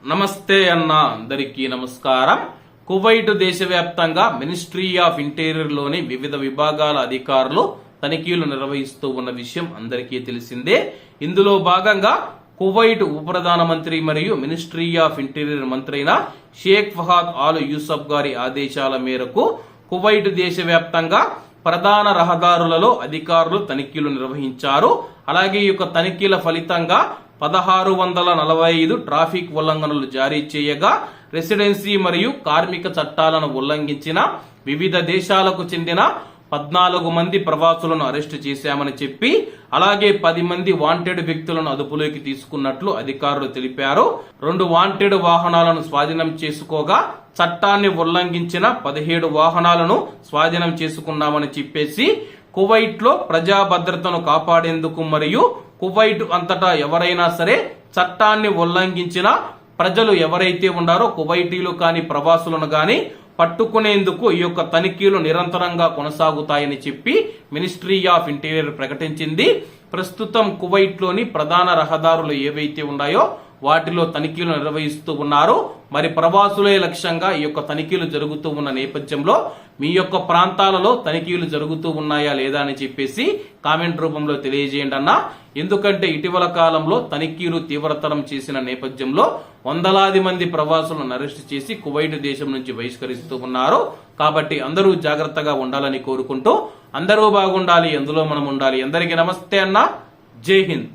నమస్తే అన్న అందరికీ నమస్కారం. కువైట్ దేశవ్యాప్తంగా మినిస్ట్రీ ఆఫ్ ఇంటీరియర్ లోని వివిధ విభాగాల అధికారులు తనిఖీలు నిర్వహిస్తూ ఉన్న విషయం అందరికీ తెలిసిందే. ఇందులో భాగంగా కువైట్ ఉప ప్రధానమంత్రి మరియు మినిస్ట్రీ ఆఫ్ ఇంటీరియర్ మంత్రి అయిన షేక్ ఫహాద్ ఆల్ యూసఫ్ గారి ఆదేశాల మేరకు కువైట్ దేశవ్యాప్తంగా ప్రధాన రహదారులలో అధికారులు తనిఖీలు నిర్వహించారు. అలాగే ఈ యొక్క తనిఖీల ఫలితంగా 1645 ట్రాఫిక్ ఉల్లంఘనలు జారీ చేయగా రెసిడెన్సీ మరియు కార్మిక చట్టాలను ఉల్లంఘించిన వివిధ దేశాలకు చెందిన 14 మంది ప్రవాసులను అరెస్టు చేశామని చెప్పి అలాగే 10 మంది వాంటెడ్ వ్యక్తులను అదుపులోకి తీసుకున్నట్లు అధికారులు తెలిపారు. 2 వాంటెడ్ వాహనాలను స్వాధీనం చేసుకోగా చట్టాన్ని ఉల్లంఘించిన 17 వాహనాలను స్వాధీనం చేసుకున్నామని చెప్పేసి కువైట్ లో ప్రజా భద్రతను కాపాడేందుకు మరియు కువైట్ అంతటా ఎవరైనా సరే చట్టాన్ని ఉల్లంఘించిన ప్రజలు ఎవరైతే ఉన్నారో కువైటీలు కాని ప్రవాసులను గాని పట్టుకునేందుకు ఈ యొక్క తనిఖీలు నిరంతరంగా కొనసాగుతాయని చెప్పి మినిస్ట్రీ ఆఫ్ ఇంటీరియర్ ప్రకటించింది. ప్రస్తుతం కువైట్ లోని ప్రధాన రహదారులు ఏవైతే ఉన్నాయో వాటిలో తనిఖీలు నిర్వహిస్తూ ఉన్నారు. మరి ప్రవాసులే లక్ష్యంగా ఈ యొక్క తనిఖీలు జరుగుతూ ఉన్న నేపథ్యంలో మీ యొక్క ప్రాంతాలలో తనిఖీలు జరుగుతూ ఉన్నాయా లేదా అని చెప్పేసి కామెంట్ రూపంలో తెలియజేయండి అన్న. ఎందుకంటే ఇటీవల కాలంలో తనిఖీలు తీవ్రతరం చేసిన నేపథ్యంలో వందలాది మంది ప్రవాసులను అరెస్ట్ చేసి కువైట్ దేశం నుంచి బహిష్కరిస్తూ ఉన్నారు. కాబట్టి అందరూ జాగ్రత్తగా ఉండాలని కోరుకుంటూ అందరూ బాగుండాలి, అందులో మనం ఉండాలి. అందరికీ నమస్తే అన్న. జై హింద్.